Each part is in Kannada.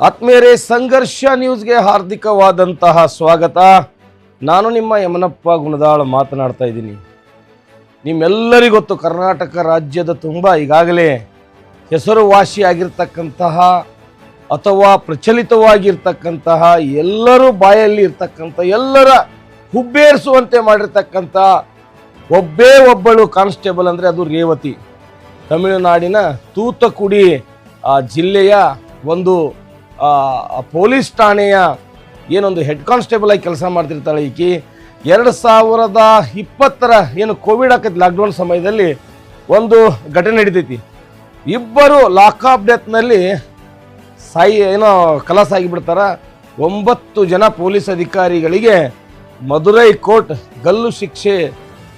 ಆತ್ಮೀಯರೇ, ಸಂಘರ್ಷ ನ್ಯೂಸ್ಗೆ ಹಾರ್ದಿಕವಾದಂತಹ ಸ್ವಾಗತ. ನಾನು ನಿಮ್ಮ ಯಮನಪ್ಪ ಗುಣದಾಳ ಮಾತನಾಡ್ತಾ ಇದ್ದೀನಿ. ನಿಮ್ಮೆಲ್ಲರಿಗೂ ಗೊತ್ತು, ಕರ್ನಾಟಕ ರಾಜ್ಯದ ತುಂಬ ಈಗಾಗಲೇ ಹೆಸರುವಾಸಿಯಾಗಿರ್ತಕ್ಕಂತಹ ಅಥವಾ ಪ್ರಚಲಿತವಾಗಿರ್ತಕ್ಕಂತಹ, ಎಲ್ಲರೂ ಬಾಯಲ್ಲಿ ಇರ್ತಕ್ಕಂಥ, ಎಲ್ಲರ ಹುಬ್ಬೇರಿಸುವಂತೆ ಮಾಡಿರ್ತಕ್ಕಂಥ ಒಬ್ಬಳು ಕಾನ್ಸ್ಟೇಬಲ್ ಅಂದರೆ ಅದು ರೇವತಿ. ತಮಿಳುನಾಡಿನ ತೂತುಕುಡಿ ಜಿಲ್ಲೆಯ ಒಂದು ಪೊಲೀಸ್ ಠಾಣೆಯ ಏನೊಂದು ಹೆಡ್ ಕಾನ್ಸ್ಟೇಬಲ್ ಆಗಿ ಕೆಲಸ ಮಾಡ್ತಿರ್ತಾಳೆ ಈಕಿ. 2020 ಏನು ಕೋವಿಡ್ ಆಕೈತಿ, ಲಾಕ್ಡೌನ್ ಸಮಯದಲ್ಲಿ ಒಂದು ಘಟನೆ ನಡೀತೈತಿ. ಇಬ್ಬರು ಲಾಕಪ್ ಡೆತ್ನಲ್ಲಿ ಕಲಾಸ ಆಗಿಬಿಡ್ತಾರ. 9 ಜನ ಪೊಲೀಸ್ ಅಧಿಕಾರಿಗಳಿಗೆ ಮದುರೈ ಕೋರ್ಟ್ ಗಲ್ಲು ಶಿಕ್ಷೆ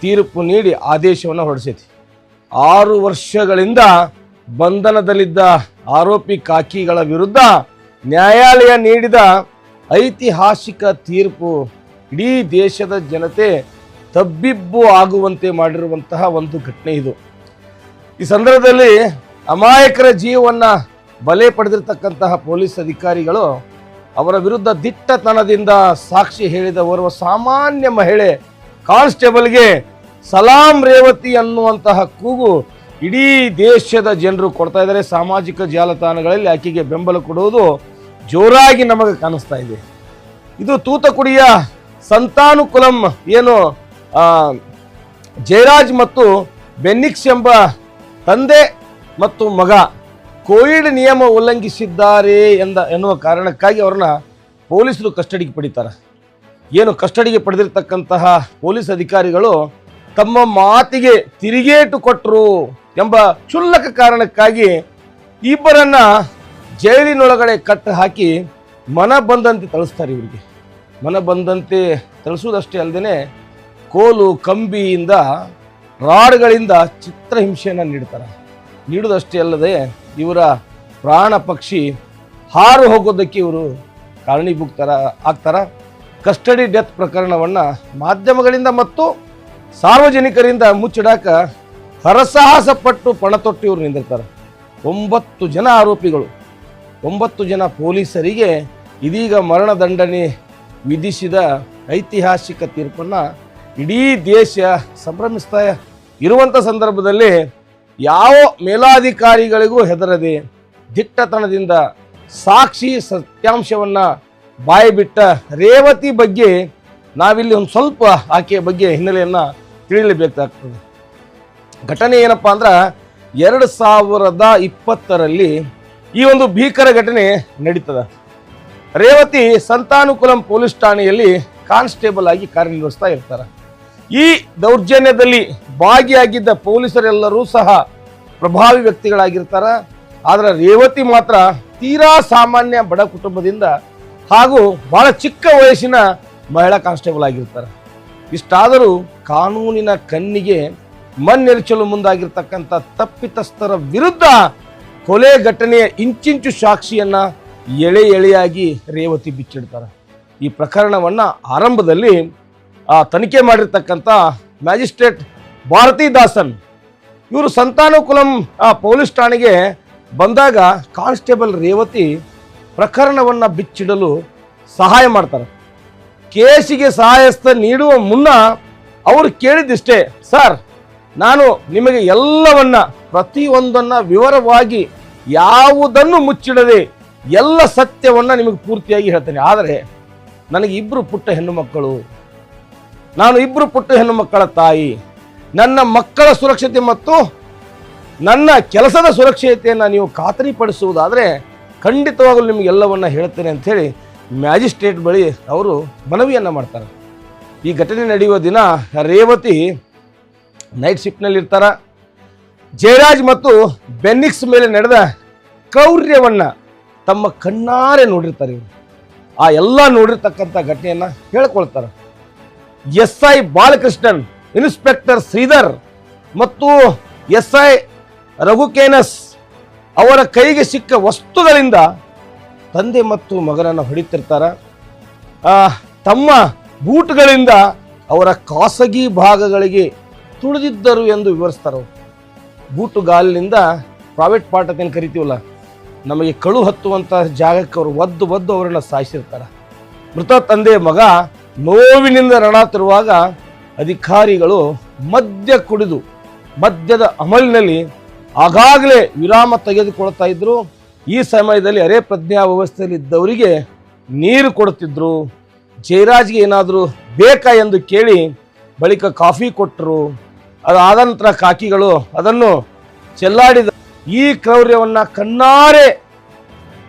ತೀರ್ಪು ನೀಡಿ ಆದೇಶವನ್ನು ಹೊರಡಿಸೈತಿ. 6 ವರ್ಷಗಳಿಂದ ಬಂಧನದಲ್ಲಿದ್ದ ಆರೋಪಿ ಕಾಕಿಗಳ ವಿರುದ್ಧ ನ್ಯಾಯಾಲಯ ನೀಡಿದ ಐತಿಹಾಸಿಕ ತೀರ್ಪು ಇಡೀ ದೇಶದ ಜನತೆ ತಬ್ಬಿಬ್ಬು ಆಗುವಂತೆ ಮಾಡಿರುವಂತಹ ಒಂದು ಘಟನೆ ಇದು. ಈ ಸಂದರ್ಭದಲ್ಲಿ ಅಮಾಯಕರ ಜೀವವನ್ನು ಬಲೆ ಪಡೆದಿರ್ತಕ್ಕಂತಹ ಪೊಲೀಸ್ ಅಧಿಕಾರಿಗಳು ಅವರ ವಿರುದ್ಧ ದಿಟ್ಟತನದಿಂದ ಸಾಕ್ಷಿ ಹೇಳಿದ ಓರ್ವ ಸಾಮಾನ್ಯ ಮಹಿಳೆ ಕಾನ್ಸ್ಟೇಬಲ್ಗೆ ಸಲಾಂ ರೇವತಿ ಅನ್ನುವಂತಹ ಕೂಗು ಇಡೀ ದೇಶದ ಜನರು ಕೊಡ್ತಾ ಇದ್ದಾರೆ. ಸಾಮಾಜಿಕ ಜಾಲತಾಣಗಳಲ್ಲಿ ಆಕೆಗೆ ಬೆಂಬಲ ಕೊಡುವುದು ಜೋರಾಗಿ ನಮಗೆ ಕಾಣಿಸ್ತಾ ಇದೆ. ಇದು ತೂತುಕುಡಿಯ ಸಂತಾನುಕುಲಂ ಏನು ಜಯರಾಜ್ ಮತ್ತು ಬೆನ್ನಿಕ್ಸ್ ಎಂಬ ತಂದೆ ಮತ್ತು ಮಗ ಕೋವಿಡ್ ನಿಯಮ ಉಲ್ಲಂಘಿಸಿದ್ದಾರೆ ಎನ್ನುವ ಕಾರಣಕ್ಕಾಗಿ ಅವ್ರನ್ನ ಪೊಲೀಸರು ಕಸ್ಟಡಿಗೆ ಪಡಿತಾರೆ. ಏನು ಕಸ್ಟಡಿಗೆ ಪಡೆದಿರ್ತಕ್ಕಂತಹ ಪೊಲೀಸ್ ಅಧಿಕಾರಿಗಳು ತಮ್ಮ ಮಾತಿಗೆ ತಿರುಗೇಟು ಕೊಟ್ಟರು ಎಂಬ ಕ್ಷುಲ್ಲಕ ಕಾರಣಕ್ಕಾಗಿ ಇಬ್ಬರನ್ನ ಜೈಲಿನೊಳಗಡೆ ಕಟ್ಟು ಹಾಕಿ ಮನ ಬಂದಂತೆ ಥಳಿಸ್ತಾರೆ. ಇವರಿಗೆ ಮನ ಬಂದಂತೆ ಥಳಿಸುವುದಷ್ಟೇ ಅಲ್ಲದೆ ಕೋಲು ಕಂಬಿಯಿಂದ ರಾಡ್ಗಳಿಂದ ಚಿತ್ರಹಿಂಸೆಯನ್ನು ನೀಡುವುದಷ್ಟೇ ಅಲ್ಲದೆ ಇವರ ಪ್ರಾಣ ಪಕ್ಷಿ ಹಾರು ಹೋಗೋದಕ್ಕೆ ಇವರು ಆಗ್ತಾರ. ಕಸ್ಟಡಿ ಡೆತ್ ಪ್ರಕರಣವನ್ನು ಮಾಧ್ಯಮಗಳಿಂದ ಮತ್ತು ಸಾರ್ವಜನಿಕರಿಂದ ಮುಚ್ಚಿಡಾಕ ಹರಸಾಹಸ ಪಟ್ಟು ಪಣ ತೊಟ್ಟು ಇವರು ನಿಂದಿರ್ತಾರೆ. 9 ಜನ ಆರೋಪಿಗಳು, 9 ಜನ ಪೊಲೀಸರಿಗೆ ಇದೀಗ ಮರಣದಂಡನೆ ವಿಧಿಸಿದ ಐತಿಹಾಸಿಕ ತೀರ್ಪನ್ನು ಇಡೀ ದೇಶ ಸಂಭ್ರಮಿಸ್ತಾ ಇರುವಂಥ ಸಂದರ್ಭದಲ್ಲಿ ಯಾವ ಮೇಲಾಧಿಕಾರಿಗಳಿಗೂ ಹೆದರದೆ ದಿಟ್ಟತನದಿಂದ ಸಾಕ್ಷಿ ಸತ್ಯಾಂಶವನ್ನು ಬಾಯಿಬಿಟ್ಟ ರೇವತಿ ಬಗ್ಗೆ ನಾವಿಲ್ಲಿ ಒಂದು ಸ್ವಲ್ಪ ಆಕೆಯ ಬಗ್ಗೆ ಹಿನ್ನೆಲೆಯನ್ನು ತಿಳಿಯಲೇಬೇಕಾಗ್ತದೆ. ಘಟನೆ ಏನಪ್ಪ ಅಂದ್ರೆ 2020 ಈ ಒಂದು ಭೀಕರ ಘಟನೆ ನಡೀತದೆ. ರೇವತಿ ಸಂತಾನುಕುಲಂ ಪೊಲೀಸ್ ಠಾಣೆಯಲ್ಲಿ ಕಾನ್ಸ್ಟೇಬಲ್ ಆಗಿ ಕಾರ್ಯನಿರ್ವಹಿಸ್ತಾ ಇರ್ತಾರೆ. ಈ ದೌರ್ಜನ್ಯದಲ್ಲಿ ಭಾಗಿಯಾಗಿದ್ದ ಪೊಲೀಸರೆಲ್ಲರೂ ಸಹ ಪ್ರಭಾವಿ ವ್ಯಕ್ತಿಗಳಾಗಿರ್ತಾರೆ. ಆದರೆ ರೇವತಿ ಮಾತ್ರ ತೀರಾ ಸಾಮಾನ್ಯ ಬಡ ಕುಟುಂಬದಿಂದ ಹಾಗೂ ಬಹಳ ಚಿಕ್ಕ ವಯಸ್ಸಿನ ಮಹಿಳಾ ಕಾನ್ಸ್ಟೇಬಲ್ ಆಗಿರ್ತಾರೆ. ಇಷ್ಟಾದರೂ ಕಾನೂನಿನ ಕಣ್ಣಿಗೆ ಮಣ್ಣೆರಚಲು ಮುಂದಾಗಿರ್ತಕ್ಕಂಥ ತಪ್ಪಿತಸ್ಥರ ವಿರುದ್ಧ ಕೊಲೆ ಘಟನೆಯ ಇಂಚಿಂಚು ಸಾಕ್ಷಿಯನ್ನ ಎಳೆಯಾಗಿ ರೇವತಿ ಬಿಚ್ಚಿಡ್ತಾರೆ. ಈ ಪ್ರಕರಣವನ್ನು ಆರಂಭದಲ್ಲಿ ತನಿಖೆ ಮಾಡಿರ್ತಕ್ಕಂಥ ಮ್ಯಾಜಿಸ್ಟ್ರೇಟ್ ಭಾರತಿ ದಾಸನ್ ಇವರು ಸಂತಾನುಕುಲಂ ಪೊಲೀಸ್ ಠಾಣೆಗೆ ಬಂದಾಗ ಕಾನ್ಸ್ಟೇಬಲ್ ರೇವತಿ ಪ್ರಕರಣವನ್ನು ಬಿಚ್ಚಿಡಲು ಸಹಾಯ ಮಾಡ್ತಾರೆ. ಕೇಸಿಗೆ ಸಹಾಯಸ್ತ ನೀಡುವ ಮುನ್ನ ಅವರು ಕೇಳಿದಿಷ್ಟೇ, ಸರ್, ನಾನು ನಿಮಗೆ ಎಲ್ಲವನ್ನ ಪ್ರತಿಯೊಂದನ್ನು ವಿವರವಾಗಿ ಯಾವುದನ್ನು ಮುಚ್ಚಿಡದೆ ಎಲ್ಲ ಸತ್ಯವನ್ನು ನಿಮಗೆ ಪೂರ್ತಿಯಾಗಿ ಹೇಳ್ತೇನೆ. ಆದರೆ ನನಗೆ 2 ಪುಟ್ಟ ಹೆಣ್ಣು ಮಕ್ಕಳು, ನಾನು 2 ಪುಟ್ಟ ಹೆಣ್ಣು ಮಕ್ಕಳ ತಾಯಿ, ನನ್ನ ಮಕ್ಕಳ ಸುರಕ್ಷತೆ ಮತ್ತು ನನ್ನ ಕೆಲಸದ ಸುರಕ್ಷತೆಯನ್ನು ನೀವು ಖಾತರಿಪಡಿಸುವುದಾದರೆ ಖಂಡಿತವಾಗಲೂ ನಿಮಗೆಲ್ಲವನ್ನ ಹೇಳ್ತೇನೆ ಅಂಥೇಳಿ ಮ್ಯಾಜಿಸ್ಟ್ರೇಟ್ ಬಳಿ ಅವರು ಮನವಿಯನ್ನು ಮಾಡ್ತಾರೆ. ಈ ಘಟನೆ ನಡೆಯುವ ದಿನ ರೇವತಿ ನೈಟ್ ಶಿಫ್ಟ್ನಲ್ಲಿರ್ತಾರೆ. ಜಯರಾಜ್ ಮತ್ತು ಬೆನ್ನಿಕ್ಸ್ ಮೇಲೆ ನಡೆದ ಕ್ರೌರ್ಯವನ್ನು ತಮ್ಮ ಕಣ್ಣಾರೆ ನೋಡಿರ್ತಾರೆ. ಆ ಎಲ್ಲ ನೋಡಿರ್ತಕ್ಕಂಥ ಘಟನೆಯನ್ನು ಹೇಳ್ಕೊಳ್ತಾರೆ. SI ಬಾಲಕೃಷ್ಣನ್, ಇನ್ಸ್ಪೆಕ್ಟರ್ ಶ್ರೀಧರ್ ಮತ್ತು SI ರಘುಕೇನಸ್ ಅವರ ಕೈಗೆ ಸಿಕ್ಕ ವಸ್ತುಗಳಿಂದ ತಂದೆ ಮತ್ತು ಮಗನನ್ನು ಹೊಡಿತಿರ್ತಾರೆ. ತಮ್ಮ ಬೂಟ್ಗಳಿಂದ ಅವರ ಖಾಸಗಿ ಭಾಗಗಳಿಗೆ ತುಳಿದಿದ್ದರು ಎಂದು ವಿವರಿಸ್ತಾರೆ. ಬೂಟುಗಾಲಿನಿಂದ ಪ್ರೈವೇಟ್ ಪಾರ್ಟ್ ಅಂತ ಏನು ಕರಿತೀವಲ್ಲ, ನಮಗೆ ಕಳು ಹತ್ತುವಂಥ ಜಾಗಕ್ಕೆ ಅವರು ಒದ್ದು ಅವರನ್ನು ಸಾಯಿಸಿರ್ತಾರೆ. ಮೃತ ತಂದೆ ಮಗ ನೋವಿನಿಂದ ನರಳಾತಿರುವಾಗ ಅಧಿಕಾರಿಗಳು ಮದ್ಯ ಕುಡಿದು ಮದ್ಯದ ಅಮಲಿನಲ್ಲಿ ಆಗಾಗಲೇ ವಿರಾಮ ತೆಗೆದುಕೊಳ್ತಾ ಇದ್ರು. ಈ ಸಮಯದಲ್ಲಿ ಅರೆ ಪ್ರಜ್ಞಾವ್ಯವಸ್ಥೆಯಲ್ಲಿ ಇದ್ದವರಿಗೆ ನೀರು ಕೊಡುತ್ತಿದ್ರು. ಜಯರಾಜ್ಗೆ ಏನಾದರೂ ಬೇಕಾ ಎಂದು ಕೇಳಿ ಬಳಿಕ ಕಾಫಿ ಕೊಟ್ಟರು. ಅದಾದ ನಂತರ ಕಾಕಿಗಳು ಅದನ್ನು ಚೆಲ್ಲಾಡಿದ. ಈ ಕ್ರೌರ್ಯವನ್ನು ಕಣ್ಣಾರೆ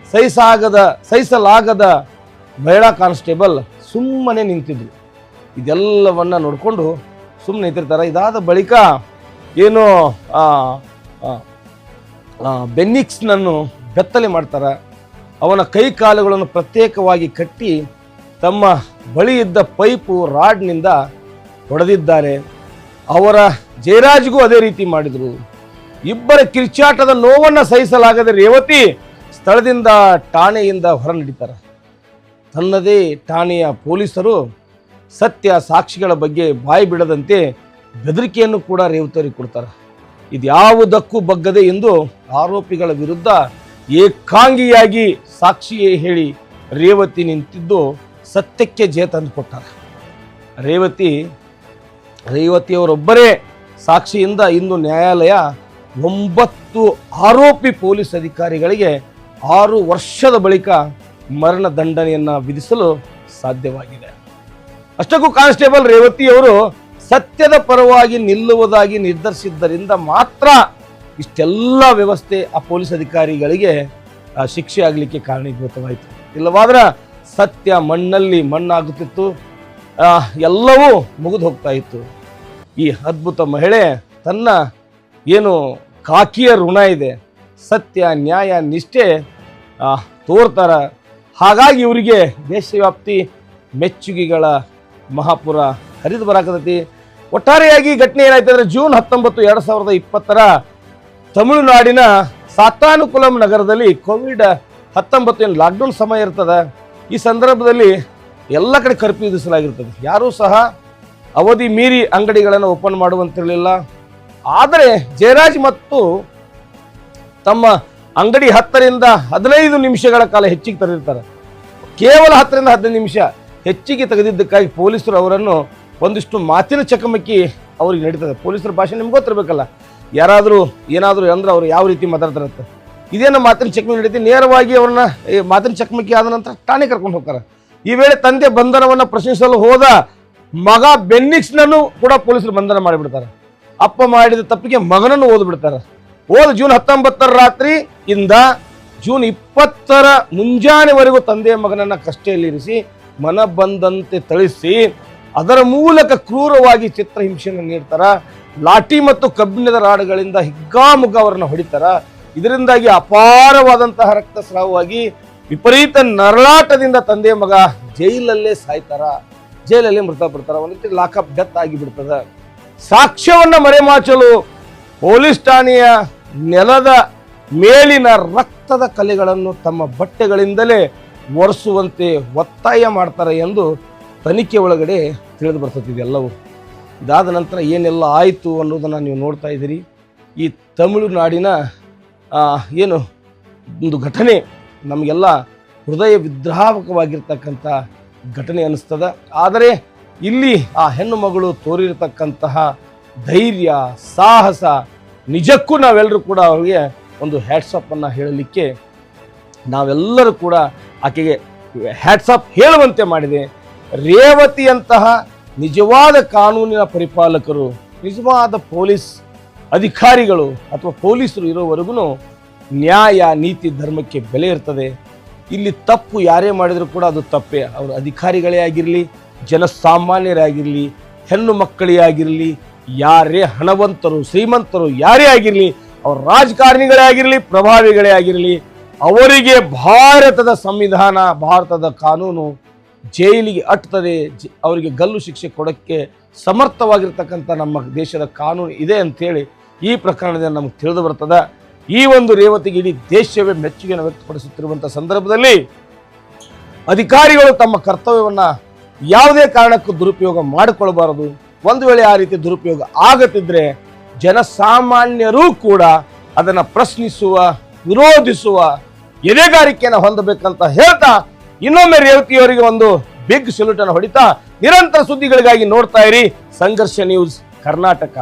ಸಹಿಸಲಾಗದ ಮಹಿಳಾ ಕಾನ್ಸ್ಟೇಬಲ್ ಸುಮ್ಮನೆ ನಿಂತಿದ್ರು. ಇದೆಲ್ಲವನ್ನ ನೋಡಿಕೊಂಡು ಸುಮ್ಮನೆ ನಿಂತಿರ್ತಾರೆ. ಇದಾದ ಬಳಿಕ ಏನು ಬೆನ್ನಿಕ್ಸ್ನನ್ನು ಬೆತ್ತಲೆ ಮಾಡ್ತಾರೆ. ಅವನ ಕೈ ಕಾಲುಗಳನ್ನು ಪ್ರತ್ಯೇಕವಾಗಿ ಕಟ್ಟಿ ತಮ್ಮ ಬಳಿ ಇದ್ದ ಪೈಪು ರಾಡ್ನಿಂದ ಹೊಡೆದಿದ್ದಾರೆ. ಅವರ ಜಯರಾಜ್ಗೂ ಅದೇ ರೀತಿ ಮಾಡಿದರು. ಇಬ್ಬರ ಕಿರ್ಚಾಟದ ನೋವನ್ನು ಸಹಿಸಲಾಗದೆ ರೇವತಿ ಸ್ಥಳದಿಂದ ಠಾಣೆಯಿಂದ ಹೊರ ನಡೀತಾರೆ. ತನ್ನದೇ ಠಾಣೆಯ ಪೊಲೀಸರು ಸತ್ಯ ಸಾಕ್ಷಿಗಳ ಬಗ್ಗೆ ಬಾಯಿ ಬಿಡದಂತೆ ಬೆದರಿಕೆಯನ್ನು ಕೂಡ ರೇವತಿಯವರಿಗೆ ಕೊಡ್ತಾರೆ. ಇದ್ಯಾವುದಕ್ಕೂ ಬಗ್ಗದೆ ಎಂದು ಆರೋಪಿಗಳ ವಿರುದ್ಧ ಏಕಾಂಗಿಯಾಗಿ ಸಾಕ್ಷಿಯೇ ಹೇಳಿ ರೇವತಿ ನಿಂತಿದ್ದು ಸತ್ಯಕ್ಕೆ ಜಯ ತಂದುಕೊಟ್ಟಾರೆ. ರೇವತಿಯವರೊಬ್ಬರೇ ಸಾಕ್ಷಿಯಿಂದ ಇಂದು ನ್ಯಾಯಾಲಯ 9 ಆರೋಪಿ ಪೊಲೀಸ್ ಅಧಿಕಾರಿಗಳಿಗೆ 6 ವರ್ಷದ ಬಳಿಕ ಮರಣ ದಂಡನೆಯನ್ನು ವಿಧಿಸಲು ಸಾಧ್ಯವಾಗಿದೆ. ಅಷ್ಟಕ್ಕೂ ಕಾನ್ಸ್ಟೇಬಲ್ ರೇವತಿಯವರು ಸತ್ಯದ ಪರವಾಗಿ ನಿಲ್ಲುವುದಾಗಿ ನಿರ್ಧರಿಸಿದ್ದರಿಂದ ಮಾತ್ರ ಇಷ್ಟೆಲ್ಲ ವ್ಯವಸ್ಥೆ ಆ ಪೊಲೀಸ್ ಅಧಿಕಾರಿಗಳಿಗೆ ಶಿಕ್ಷೆ ಆಗಲಿಕ್ಕೆ ಕಾರಣೀಭೂತವಾಯಿತು. ಇಲ್ಲವಾದ್ರೆ ಸತ್ಯ ಮಣ್ಣಲ್ಲಿ ಮಣ್ಣಾಗುತ್ತಿತ್ತು, ಎಲ್ಲವೂ ಮುಗಿದು ಹೋಗ್ತಾ ಇತ್ತು. ಈ ಅದ್ಭುತ ಮಹಿಳೆ ತನ್ನ ಏನು ಕಾಕಿಯ ಋಣ ಇದೆ, ಸತ್ಯ ನ್ಯಾಯ ನಿಷ್ಠೆ ತೋರ್ತಾರ. ಹಾಗಾಗಿ ಇವರಿಗೆ ದೇಶವ್ಯಾಪ್ತಿ ಮೆಚ್ಚುಗೆಗಳ ಮಹಾಪುರ ಹರಿದು ಬರಾಕತೈತಿ. ಒಟ್ಟಾರೆಯಾಗಿ ಘಟನೆ ಏನಾಯ್ತು ಅಂದರೆ ಜೂನ್ 19, 2020 ತಮಿಳುನಾಡಿನ ಸಾತಾನುಕುಲಂ ನಗರದಲ್ಲಿ ಕೋವಿಡ್-19 ಲಾಕ್ಡೌನ್ ಸಮಯ ಇರ್ತದೆ. ಈ ಸಂದರ್ಭದಲ್ಲಿ ಎಲ್ಲ ಕಡೆ ಕರ್ಫ್ಯೂ ವಿಧಿಸಲಾಗಿರ್ತದೆ. ಯಾರೂ ಸಹ ಅವಧಿ ಮೀರಿ ಅಂಗಡಿಗಳನ್ನು ಓಪನ್ ಮಾಡುವಂತಿರಲಿಲ್ಲ. ಆದರೆ ಜಯರಾಜ್ ಮತ್ತು ತಮ್ಮ ಅಂಗಡಿ 10ರಿಂದ 15 ನಿಮಿಷಗಳ ಕಾಲ ಹೆಚ್ಚಿಗೆ ತೆರೆದಿರ್ತಾರೆ. ಕೇವಲ 10ರಿಂದ 15 ನಿಮಿಷ ಹೆಚ್ಚಿಗೆ ತೆಗೆದಿದ್ದಕ್ಕಾಗಿ ಪೊಲೀಸರು ಅವರನ್ನು ಒಂದಿಷ್ಟು ಮಾತಿನ ಚಕಮಕಿ ಅವ್ರಿಗೆ ನಡೀತದೆ. ಪೊಲೀಸರ ಭಾಷೆ ನಿಮ್ಗೆ ಗೊತ್ತಿರಬೇಕಲ್ಲ, ಯಾರಾದರೂ ಏನಾದರೂ ಅಂದ್ರೆ ಅವ್ರು ಯಾವ ರೀತಿ ಮಾತಾಡ್ತಾರಂತೆ. ಇದೇನು ಮಾತಿನ ಚಕಮಕಿ ನಡೀತಿ. ನೇರವಾಗಿ ಅವ್ರನ್ನ ಮಾತಿನ ಚಕಮಕಿ ಆದ ನಂತರ ಠಾಣೆ ಕರ್ಕೊಂಡು ಹೋಗ್ತಾರೆ. ಈ ವೇಳೆ ತಂದೆ ಬಂಧನವನ್ನು ಪ್ರಶ್ನಿಸಲು ಹೋದ ಮಗ ಬೆನ್ನಿಕ್ಸ್ನನ್ನು ಕೂಡ ಪೊಲೀಸರು ಬಂಧನ ಮಾಡಿಬಿಡ್ತಾರೆ. ಅಪ್ಪ ಮಾಡಿದ ತಪ್ಪಿಗೆ ಮಗನನ್ನು ಓದ್ಬಿಡ್ತಾರೆ. ಜೂನ್ 19 ರಾತ್ರಿ ಇಂದ ಜೂನ್ 20 ಮುಂಜಾನೆವರೆಗೂ ತಂದೆಯ ಮಗನನ್ನ ಕಷ್ಟೆಯಲ್ಲಿರಿಸಿ ಮನ ಬಂದಂತೆ ಥಳಿಸಿ ಅದರ ಮೂಲಕ ಕ್ರೂರವಾಗಿ ಚಿತ್ರಹಿಂಸೆಯನ್ನು ನೀಡ್ತಾರ. ಲಾಠಿ ಮತ್ತು ಕಬ್ಬಿಣದ ರಾಡುಗಳಿಂದ ಹಿಗ್ಗಾಮುಗ್ಗ ಅವರನ್ನು ಹೊಡಿತಾರ. ಇದರಿಂದಾಗಿ ಅಪಾರವಾದಂತಹ ರಕ್ತಸ್ರಾವವಾಗಿ ವಿಪರೀತ ನರಳಾಟದಿಂದ ತಂದೆಯ ಮಗ ಜೈಲಲ್ಲೇ ಸಾಯ್ತಾರ, ಜೈಲಲ್ಲೇ ಮೃತಪಡ್ತಾರ. ಒಂದು ರೀತಿ ಲಾಕಪ್ ಡೆತ್ ಆಗಿಬಿಡ್ತದ. ಸಾಕ್ಷ್ಯವನ್ನ ಮರೆಮಾಚಲು ಪೊಲೀಸ್ ಠಾಣೆಯ ನೆಲದ ಮೇಲಿನ ರಕ್ತದ ಕಲೆಗಳನ್ನು ತಮ್ಮ ಬಟ್ಟೆಗಳಿಂದಲೇ ಒರೆಸುವಂತೆ ಒತ್ತಾಯ ಮಾಡ್ತಾರೆ ಎಂದು ತನಿಖೆ ಒಳಗಡೆ ತಿಳಿದು ಬರ್ತದೆ ಎಲ್ಲವೂ. ಇದಾದ ನಂತರ ಏನೆಲ್ಲ ಆಯಿತು ಅನ್ನೋದನ್ನು ನೀವು ನೋಡ್ತಾ ಇದ್ದೀರಿ. ಈ ತಮಿಳುನಾಡಿನ ಏನು ಒಂದು ಘಟನೆ ನಮಗೆಲ್ಲ ಹೃದಯ ವಿದ್ರಾವಕವಾಗಿರ್ತಕ್ಕಂಥ ಘಟನೆ ಅನ್ನಿಸ್ತದ. ಆದರೆ ಇಲ್ಲಿ ಆ ಹೆಣ್ಣು ಮಗಳು ತೋರಿರತಕ್ಕಂತಹ ಧೈರ್ಯ, ಸಾಹಸ ನಿಜಕ್ಕೂ ನಾವೆಲ್ಲರೂ ಕೂಡ ಅವರಿಗೆ ಒಂದು ಹ್ಯಾಟ್ಸಪ್ಪನ್ನು ಹೇಳಲಿಕ್ಕೆ ನಾವೆಲ್ಲರೂ ಕೂಡ ಆಕೆಗೆ ಹ್ಯಾಟ್ಸಪ್ ಹೇಳುವಂತೆ ಮಾಡಿದೆ. ರೇವತಿಯಂತಹ ನಿಜವಾದ ಕಾನೂನಿನ ಪರಿಪಾಲಕರು, ನಿಜವಾದ ಪೊಲೀಸ್ ಅಧಿಕಾರಿಗಳು ಅಥವಾ ಪೊಲೀಸರು ಇರೋವರೆಗೂ ನ್ಯಾಯ, ನೀತಿ, ಧರ್ಮಕ್ಕೆ ಬೆಲೆ ಇರ್ತದೆ. ಇಲ್ಲಿ ತಪ್ಪು ಯಾರೇ ಮಾಡಿದರೂ ಕೂಡ ಅದು ತಪ್ಪೇ. ಅವರು ಅಧಿಕಾರಿಗಳೇ ಆಗಿರಲಿ, ಜನಸಾಮಾನ್ಯರೇ ಆಗಿರಲಿ, ಹೆಣ್ಣು ಮಕ್ಕಳೇ ಆಗಿರಲಿ, ಯಾರೇ ಹಣವಂತರು ಶ್ರೀಮಂತರು ಯಾರೇ ಆಗಿರಲಿ, ಅವರು ರಾಜಕಾರಣಿಗಳೇ ಆಗಿರಲಿ, ಪ್ರಭಾವಿಗಳೇ ಆಗಿರಲಿ, ಅವರಿಗೆ ಭಾರತದ ಸಂವಿಧಾನ, ಭಾರತದ ಕಾನೂನು ಜೈಲಿಗೆ ಅಟ್ತದೆ. ಅವರಿಗೆ ಗಲ್ಲು ಶಿಕ್ಷೆ ಕೊಡೋಕ್ಕೆ ಸಮರ್ಥವಾಗಿರ್ತಕ್ಕಂಥ ನಮ್ಮ ದೇಶದ ಕಾನೂನು ಇದೆ ಅಂತೇಳಿ ಈ ಪ್ರಕರಣದಿಂದ ನಮಗೆ ತಿಳಿದು ಬರ್ತದೆ. ಈ ಒಂದು ರೇವತಿಗೆ ಇಡೀ ದೇಶವೇ ಮೆಚ್ಚುಗೆಯನ್ನು ವ್ಯಕ್ತಪಡಿಸುತ್ತಿರುವಂಥ ಸಂದರ್ಭದಲ್ಲಿ ಅಧಿಕಾರಿಗಳು ತಮ್ಮ ಕರ್ತವ್ಯವನ್ನು ಯಾವುದೇ ಕಾರಣಕ್ಕೂ ದುರುಪಯೋಗ ಮಾಡಿಕೊಳ್ಳಬಾರದು. ಒಂದು ವೇಳೆ ಆ ರೀತಿ ದುರುಪಯೋಗ ಆಗುತ್ತಿದ್ರೆ ಜನಸಾಮಾನ್ಯರೂ ಕೂಡ ಅದನ್ನು ಪ್ರಶ್ನಿಸುವ, ವಿರೋಧಿಸುವ ಎದೆಗಾರಿಕೆಯನ್ನು ಹೊಂದಬೇಕಂತ ಹೇಳ್ತಾ ಇನ್ನೊಮ್ಮೆ ರೇವತಿಯವರಿಗೆ ಒಂದು ಬಿಗ್ ಸಲ್ಯೂಟ್ ಅನ್ನು ಹೊಡಿತಾ ನಿರಂತರ ಸುದ್ದಿಗಳಿಗಾಗಿ ನೋಡ್ತಾ ಇರಿ ಸಂಘರ್ಷ ನ್ಯೂಸ್ ಕರ್ನಾಟಕ.